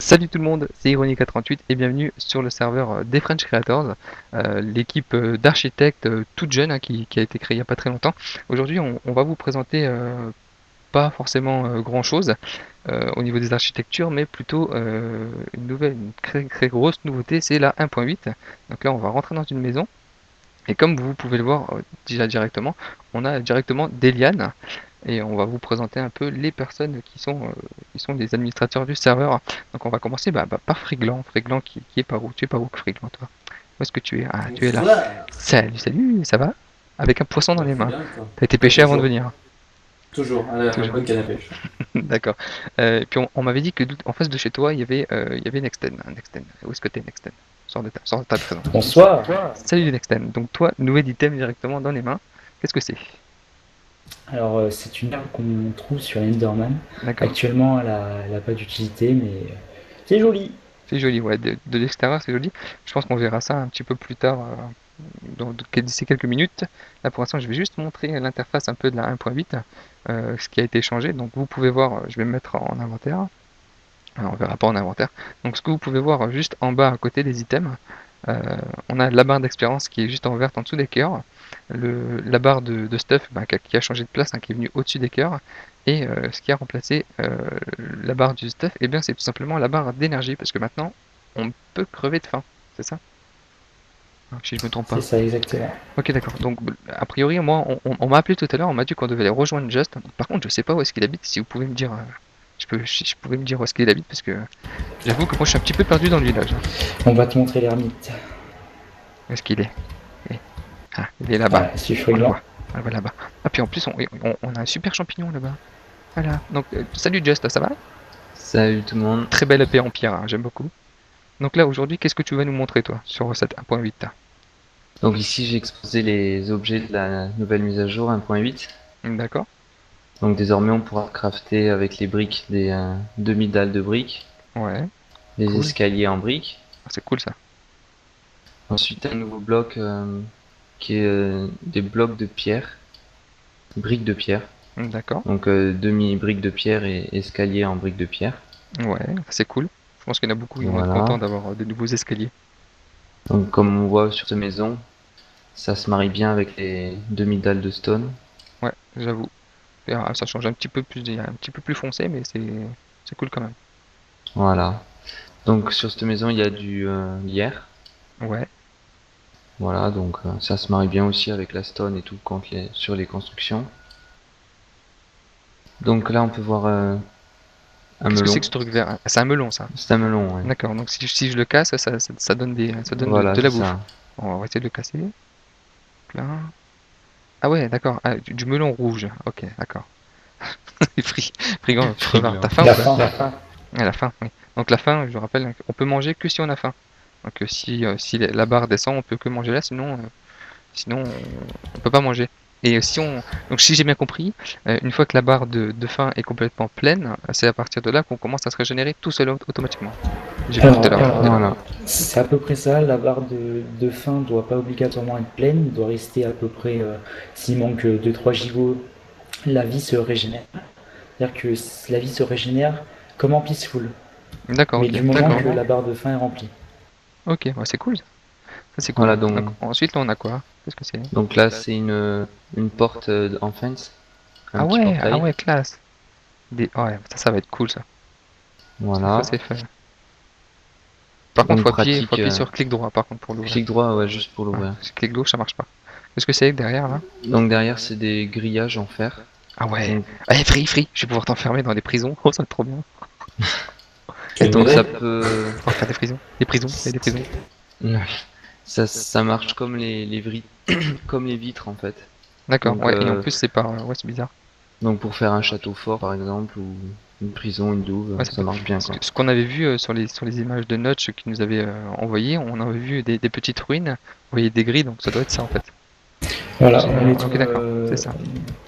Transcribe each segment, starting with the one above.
Salut tout le monde, c'est Ironica38 et bienvenue sur le serveur des French Creators, l'équipe d'architectes toute jeune qui a été créée il n'y a pas très longtemps. Aujourd'hui, on va vous présenter pas forcément grand chose au niveau des architectures, mais plutôt une très grosse nouveauté, c'est la 1.8. Donc là, on va rentrer dans une maison et comme vous pouvez le voir déjà directement, on a directement des lianes et on va vous présenter un peu les personnes qui sont les administrateurs du serveur. Donc on va commencer par Friglan. Friglan qui est par où? Tu es par où, Friglan, toi? Où est-ce que tu es? Ah, tu es là. Bonsoir. Salut, salut, ça va? Avec un poisson dans Bah, les très mains. bien, toi. T'as été Bah, pêché avant de toujours. venir, Toujours. À la toujours. bonne canne à pêche. D'accord. Et puis on m'avait dit que en face de chez toi, il y avait Nexten. Nexten. Où est-ce que t'es, Nexten? Sors de ta présence. Bonsoir. Salut Nexten. Donc toi, nouvel item directement dans les mains. Qu'est-ce que c'est? Alors, c'est une arme qu'on trouve sur Enderman. D'accord. Actuellement, elle a pas d'utilité, mais c'est joli. C'est joli, ouais. De l'extérieur, c'est joli. Je pense qu'on verra ça un petit peu plus tard, d'ici quelques minutes. Là, pour l'instant, je vais juste montrer l'interface un peu de la 1.8, ce qui a été changé. Donc, vous pouvez voir, je vais me mettre en inventaire. Alors, on verra pas en inventaire. Donc, ce que vous pouvez voir juste en bas à côté des items, on a la barre d'expérience qui est juste en verte en dessous des cœurs. La barre de stuff qui a changé de place, hein, qui est venue au-dessus des cœurs. Et ce qui a remplacé la barre du stuff, eh bien, c'est tout simplement la barre d'énergie, parce que maintenant, on peut crever de faim. C'est ça? Si je me trompe C'est pas. ça, exactement. Ok, d'accord. Donc, a priori, moi, on m'a appelé tout à l'heure, on m'a dit qu'on devait aller rejoindre Just. Par contre, je sais pas où est-ce qu'il habite. Si vous pouvez me dire, si je pouvais me dire où est-ce qu'il habite, parce que j'avoue que moi, je suis un petit peu perdu dans le village, hein. On va te montrer l'ermite. Où est-ce qu'il est? Ah, il est là-bas. Voilà, c'est On le Friglan. voit. On le voit là-bas. Ah, puis en plus, on a un super champignon là-bas. Voilà. Donc, salut Just, ça va? Salut tout le monde. Très belle épée en pierre, hein, j'aime beaucoup. Donc là, aujourd'hui, qu'est-ce que tu vas nous montrer, toi, sur cette 1.8? Donc ici j'ai exposé les objets de la nouvelle mise à jour 1.8. D'accord? Donc désormais on pourra crafter avec les briques des demi-dalles de briques, Ouais, des cool. escaliers en briques. Ah, c'est cool ça. Ensuite un nouveau bloc qui est des blocs de pierre, briques de pierre. D'accord. Donc demi-briques de pierre et escalier en briques de pierre. Ouais, c'est cool. Je pense qu'il y en a beaucoup qui vont être contents Voilà. d'avoir de nouveaux escaliers. Donc comme on voit sur cette maison, ça se marie bien avec les demi-dalles de stone. Ouais, j'avoue. Et, ça change un petit peu plus, un petit peu plus foncé, mais c'est cool quand même. Voilà. Donc sur cette maison il y a du lierre. Ouais, Voilà, donc ça se marie bien aussi avec la stone et tout sur les constructions. Donc là, on peut voir un qu'est-ce que c'est melon. que ce truc vert? Ah, c'est un melon, ça. C'est un melon, ouais. D'accord, donc si je le casse, ça donne ça donne Voilà, de c'est la bouffe. ça. Bon, on va essayer de le casser. Là. Ah ouais, d'accord. Ah, du melon rouge. Ok, d'accord. Frigant, t'as faim ou La pas? fin, la fin. À la faim, oui. Donc la faim, je rappelle, on peut manger que si on a faim. Donc si la barre descend, on peut que manger là, sinon on peut pas manger. Et donc si j'ai bien compris, une fois que la barre de faim est complètement pleine, c'est à partir de là qu'on commence à se régénérer tout seul automatiquement. J'ai vu tout à Alors, l'heure. Voilà. c'est à peu près ça. La barre de faim doit pas obligatoirement être pleine. Il doit rester à peu près, s'il manque 2-3 gigots, la vie se régénère. C'est-à-dire que la vie se régénère comme en peaceful. D'accord, Mais ok. du moment que la barre de faim est remplie. Ok, ouais, c'est cool. Ça c'est cool. Voilà, Donc ensuite là, on a quoi? Qu'est-ce que c'est? donc là, c'est une porte en fence, un petit Ah portail. ouais, classe. Ouais, ça va être cool ça. Ça Voilà. c'est fait. Par contre, Donc faut pratique, appuyer sur clic droit par contre pour l'ouvrir. clic droit, ouais, juste pour Ouais, l'ouvrir. clic gauche, ça marche pas. Qu'est-ce que c'est derrière là? Donc derrière, c'est des grillages en fer. Ah ouais. Donc, Allez, free, je vais pouvoir t'enfermer dans des prisons. Oh, ça va être trop bien. Quel donc modèle? ça peut, On va faire des prisons. Des prisons, il y a des prisons. ça marche comme comme les vitres en fait. D'accord, Donc, ouais, et en plus c'est par. Ouais, c'est bizarre. donc pour faire un château fort par exemple, ou une prison, une douve, Ouais, ça marche bien ce quoi. ce qu'on avait vu sur les images de Notch qui nous avait envoyé, on avait vu des petites ruines, on voyait des grilles, donc ça doit être ça en fait. Voilà, on les Ok, trouve, d'accord, c'est ça.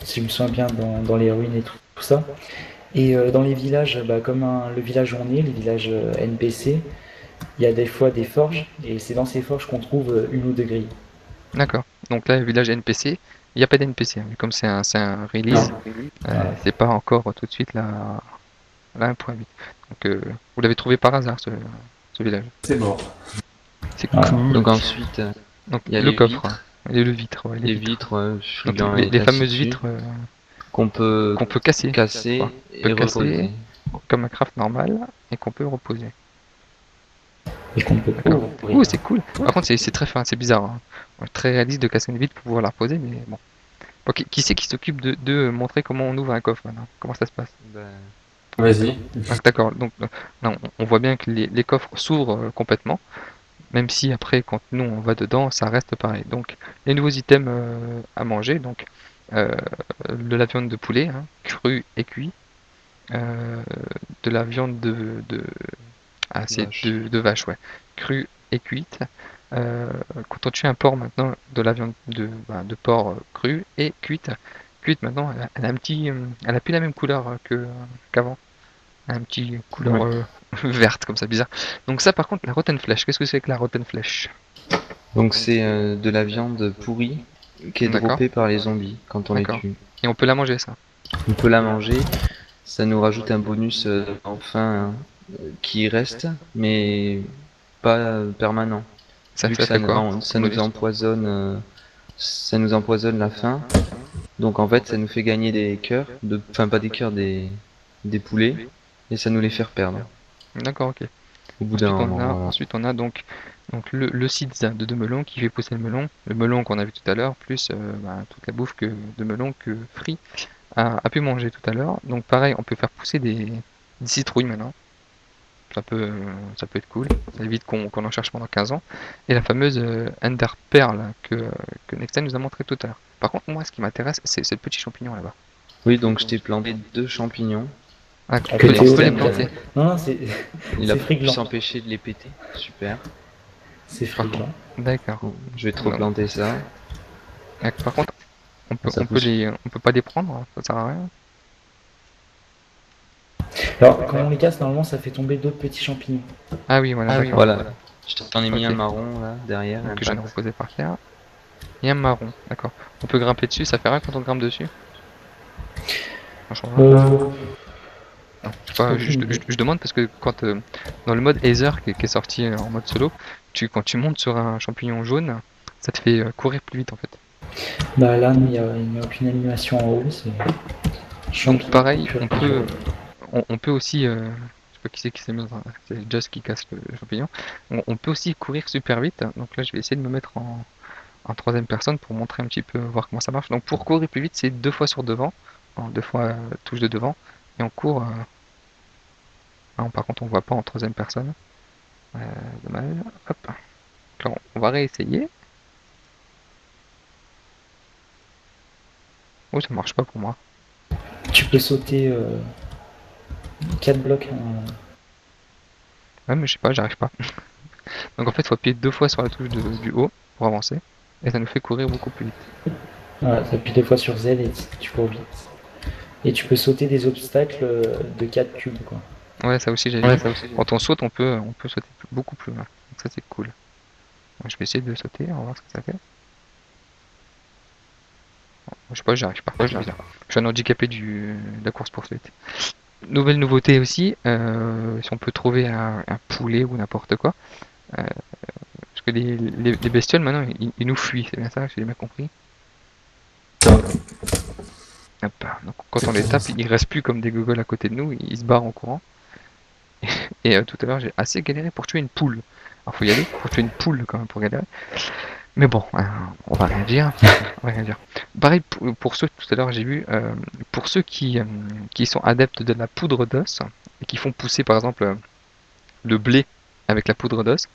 si je me souviens bien, dans les ruines et tout ça. Et dans les villages, comme le village où on est, les villages NPC, il y a des fois des forges, et c'est dans ces forges qu'on trouve une ou deux grilles. D'accord. Donc là, le village NPC, il n'y a pas d'NPC, hein, vu comme c'est un Non. release, Voilà. c'est pas encore tout de suite là. Là, 1,8. Donc, vous l'avez trouvé par hasard, ce village. C'est mort. C'est Ah. cool. Donc ensuite, Donc, il y a le les coffre. vitres. Et le vitre, ouais, Les vitres. vitres, Donc, Frigan les est assis fameuses dessus, vitres qu'on peut qu'on peut casser, casser quoi. et peut casser. reposer. Comme un craft normal, et qu'on peut reposer. Et qu'on peut D'accord. ouvrir. Ouh, c'est cool. Par contre, c'est très fin, c'est bizarre, hein. Très réaliste de casser une vitre pour pouvoir la reposer, mais bon. Bon, qui c'est qui s'occupe de montrer comment on ouvre un coffre maintenant? Comment ça se passe? Ben, Vas-y. D'accord, donc là, on voit bien que les coffres s'ouvrent complètement, même si après, quand nous on va dedans, ça reste pareil. Donc, les nouveaux items à manger, donc euh, de la viande de poulet, hein, crue et cuit, euh, de la viande c'est vache. de vache, ouais, crue et cuite. Euh, Quand on tue un porc maintenant, de la viande de porc crue et cuite. Cuite maintenant, elle a un petit, elle a plus la même couleur qu'avant. Un petit couleur Ouais. verte comme ça, bizarre. Donc ça par contre, la rotten flesh, qu'est-ce que c'est que la rotten flesh? Donc c'est de la viande pourrie qui est D'accord, droppée par les zombies quand on les d'accord. tue. Et on peut la manger ça. On peut la manger, ça nous rajoute un bonus enfin qui reste, mais pas permanent. Vu que Ça fait quoi ça comme nous bonus? ça nous empoisonne la faim. Donc en fait, ça nous fait gagner des cœurs, enfin pas des cœurs, des poulets, et ça nous les fait perdre D'accord, ok. au bout d'un moment. Voilà. Ensuite on a donc le seeds de deux melons qui fait pousser le melon qu'on a vu tout à l'heure, plus toute la bouffe de melon que Free a pu manger tout à l'heure. Donc pareil, on peut faire pousser des citrouilles maintenant. Ça peut être cool. Ça évite qu'on en cherche pendant 15 ans. Et la fameuse Ender Pearl que Nexta nous a montré tout à l'heure. Par contre, moi, ce qui m'intéresse, c'est le petit champignon là-bas. Oui, donc je t'ai planté 2 champignons. Ah, Que on Théo peut les l'aime planter. bien. Non, c'est Il a pu Friglan. s'empêcher de les péter. Super. C'est Par contre, Friglan. d'accord. Bon, je vais te Non. replanter ça. Par contre, Ça pousse. on peut pas les prendre, ça sert à rien. Alors, quand on les casse, normalement, ça fait tomber d'autres petits champignons. Ah oui, voilà, d'accord. Voilà. Je t'en ai mis Ok. un marron là derrière. Donc un que je viens de pack. reposer par terre. Et un marron, d'accord. On peut grimper dessus, ça fait rien quand on grimpe dessus. Franchement, Euh, non, je sais pas, je demande parce que quand dans le mode Aether qui est sorti en mode solo, quand tu montes sur un champignon jaune, ça te fait courir plus vite en fait. Bah là, il n'y a aucune animation en haut. C'est Donc champignon. pareil, pur et on dur. peut aussi, je sais pas qui s'est mis, c'est Just qui casse le champignon. On peut aussi courir super vite. Donc là, je vais essayer de me mettre en troisième personne pour montrer un petit peu, voir comment ça marche. Donc pour courir plus vite, c'est 2 fois sur devant, deux fois touche de devant, et on court. Non, par contre, on voit pas en troisième personne. Dommage. Hop. Alors, on va réessayer. Oh, ça marche pas pour moi. Tu peux sauter 4 blocs. Ouais, mais je sais pas, j'arrive pas. Donc en fait, il faut appuyer 2 fois sur la touche du haut pour avancer. Et ça nous fait courir beaucoup plus vite. Voilà, t'appuies 2 fois sur Z et tu cours vite. Et tu peux sauter des obstacles de 4 cubes, quoi. Ouais, ça aussi j'ai vu. Quand on saute, on peut sauter beaucoup plus loin. Donc ça c'est cool. Donc, je vais essayer de sauter, on va voir ce que ça fait. Je sais pas, j'arrive pas. C'est bizarre. Je suis un handicapé de la course poursuite. Nouvelle nouveauté aussi, si on peut trouver un poulet ou n'importe quoi. Euh, Parce que les bestioles maintenant ils nous fuient, c'est bien ça, j'ai bien compris. Hop, donc quand on les tape, ils restent plus comme des gogoles à côté de nous, ils se barrent en courant. Et tout à l'heure j'ai assez galéré pour tuer une poule. Alors faut y aller, pour tuer une poule quand même pour galérer. Mais bon, on va rien dire. On va rien dire. Pareil pour ceux, tout à l'heure j'ai vu, pour ceux qui sont adeptes de la poudre d'os et qui font pousser par exemple le blé avec la poudre d'os,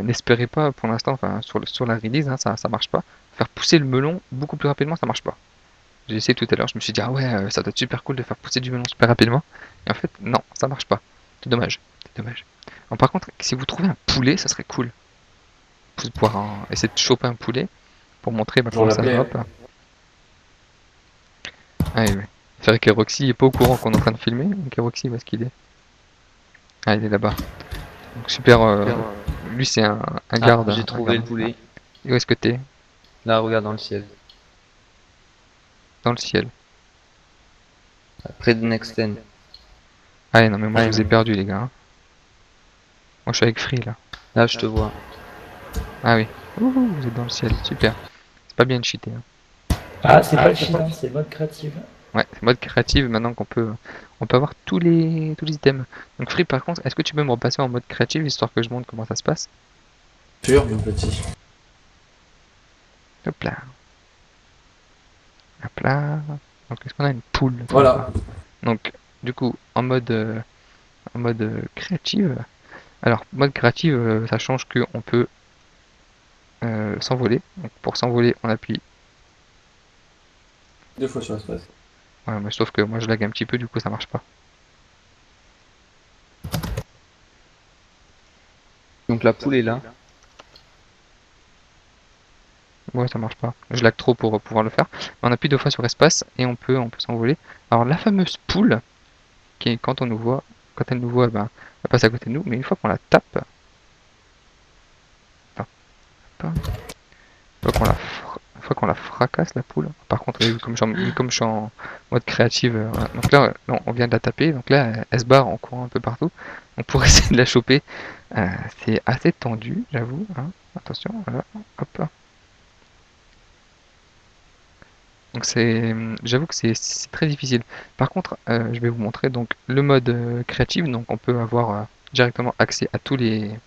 n'espérez pas pour l'instant, enfin sur la release, hein, ça marche pas. Faire pousser le melon beaucoup plus rapidement, ça marche pas. J'ai essayé tout à l'heure, je me suis dit ah ouais, ça doit être super cool de faire pousser du melon super rapidement. Et en fait, non, ça marche pas. C'est dommage. C'est dommage. Alors, par contre, si vous trouvez un poulet, ça serait cool. Vous pouvoir essayer de choper un poulet pour montrer Pour comment ça l'appeler, drop. Ah oui, oui. C'est vrai qu'Eroxy est pas au courant qu'on est en train de filmer. Donc Eroxy, où est-ce qu'il est? Ah, il est là-bas. Donc super. Lui, c'est un garde. J'ai un trouvé le garde. poulet. Et où est-ce que t'es? Là, regarde dans le ciel. Dans le ciel. Près de Nexten. Ah non mais moi je vous ai perdu les gars. Hein. Moi je suis avec Free là. Là, je te vois. Ah oui. Ouh, vous êtes dans le ciel, super. C'est pas bien de cheater. Hein. Ah, c'est pas le cheat, hein, c'est le mode créatif. Ouais, c'est mode créative maintenant on peut avoir tous les items. Donc Free par contre, est-ce que tu peux me repasser en mode créative histoire que je montre comment ça se passe? Sûr, mon petit. Hop là. Hop là. Donc est-ce qu'on a une poule? Voilà. Donc du coup en mode créative. Alors mode créative, ça change que on peut s'envoler. Donc pour s'envoler, on appuie. 2 fois sur l'espace. Ouais, mais sauf que moi je lag un petit peu, du coup ça marche pas. Donc la poule est là. Ouais, ça marche pas. Je lag trop pour pouvoir le faire. Mais on appuie 2 fois sur espace et on peut s'envoler. Alors la fameuse poule, qui est quand elle nous voit, ben, elle passe à côté de nous. Mais une fois qu'on la tape, attends, hop, une fois qu'on la fracasse la poule. Par contre, comme je suis en mode créative, voilà. Donc là, non, on vient de la taper. Donc là, elle se barre en courant un peu partout. Donc pour essayer de la choper, c'est assez tendu, j'avoue. Hein. Attention, voilà, hop. Donc j'avoue que c'est très difficile. Par contre, je vais vous montrer donc le mode créatif. Donc on peut avoir directement accès à tous les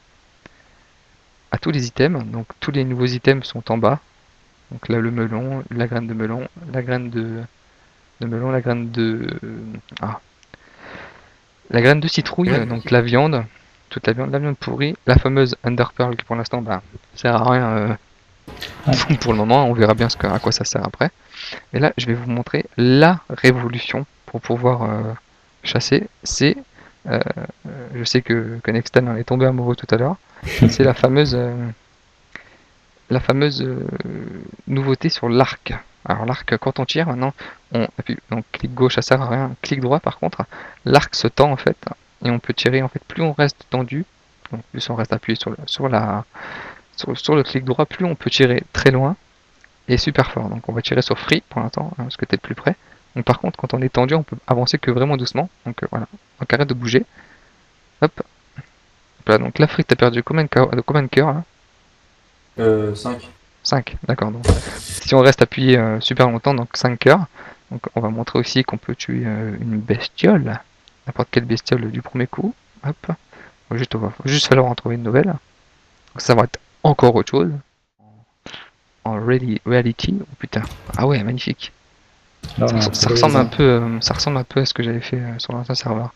items. Donc tous les nouveaux items sont en bas. Donc là le melon, la graine de melon, la graine de melon, ah, la graine de citrouille. Donc la viande, toute la viande pourrie, la fameuse Underpearl qui pour l'instant bah sert à rien pour le moment. On verra bien à quoi ça sert après. Et là, je vais vous montrer la révolution pour pouvoir chasser. C'est, je sais que Nextan en est tombé amoureux tout à l'heure. C'est la fameuse nouveauté sur l'arc. Alors l'arc, quand on tire, maintenant, on appuie, donc clic gauche, ça sert à rien. Clic droit, par contre, l'arc se tend en fait, et on peut tirer en fait. Plus on reste tendu, donc plus on reste appuyé sur le clic droit, plus on peut tirer très loin. Et super fort. Donc on va tirer sur Free pour l'instant, hein, parce que t'es le plus près. Donc par contre, quand on est tendu, on peut avancer que vraiment doucement. Donc voilà, donc arrête de bouger. Hop. Voilà, donc là, Free, t'as perdu combien de cœurs là? 5. 5, d'accord. Donc si on reste appuyé super longtemps, donc 5 cœurs. Donc on va montrer aussi qu'on peut tuer une bestiole. N'importe quelle bestiole du premier coup. Hop. Il va juste falloir en trouver une nouvelle. Donc ça va être encore autre chose. En reality, oh putain, ah ouais, magnifique. Non, Ça ressemble un peu, à ce que j'avais fait sur l'ancien serveur.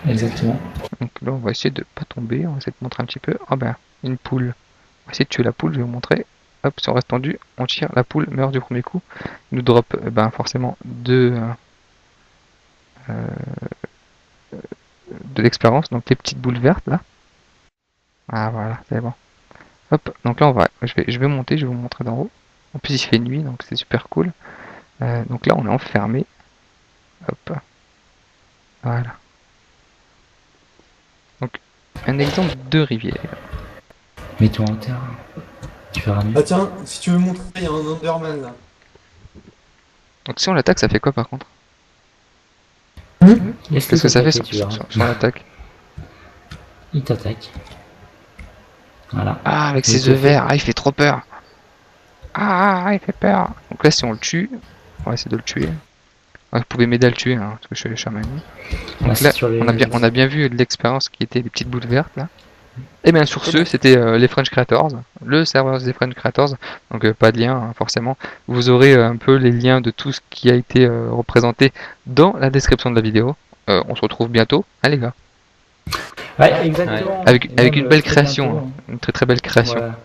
Exactement. Donc là, on va essayer de pas tomber, on va essayer de montrer un petit peu. Ah ben, une poule. On va essayer de tuer la poule, je vais vous montrer. Hop, si on reste tendu, on tire, la poule meurt du premier coup. Il nous drop forcément de l'expérience, donc les petites boules vertes là. Ah voilà, c'est bon. Hop, donc là je vais monter, je vais vous montrer d'en haut. En plus il fait nuit, donc c'est super cool. Donc là on est enfermé. Hop. Voilà. Donc un exemple de rivière. Mets-toi en terre. Tu verras mieux. Ah tiens, si tu veux montrer, il y a un Enderman là. Donc si on l'attaque, ça fait quoi par contre? Qu'est-ce que ça fait sur l'attaque? Il t'attaque. Voilà. Ah, avec ses œufs verts, ah il fait trop peur. Ah, il fait peur. Donc là si on le tue, on va essayer de le tuer. Ouais, vous pouvez m'aider à le tuer, hein, parce que je suis le chaman. Donc là, on a bien vu de l'expérience qui était les petites boules vertes là. Et bien sur ce, c'était les French Creators, le serveur des French Creators, donc pas de lien hein, forcément. Vous aurez un peu les liens de tout ce qui a été représenté dans la description de la vidéo. On se retrouve bientôt, hein les gars. Ouais, exactement. Avec une belle création, bientôt, hein. Une très très belle création. Voilà.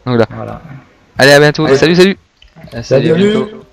Donc là. Voilà. Allez à bientôt, Allez. salut. Salut, à bientôt.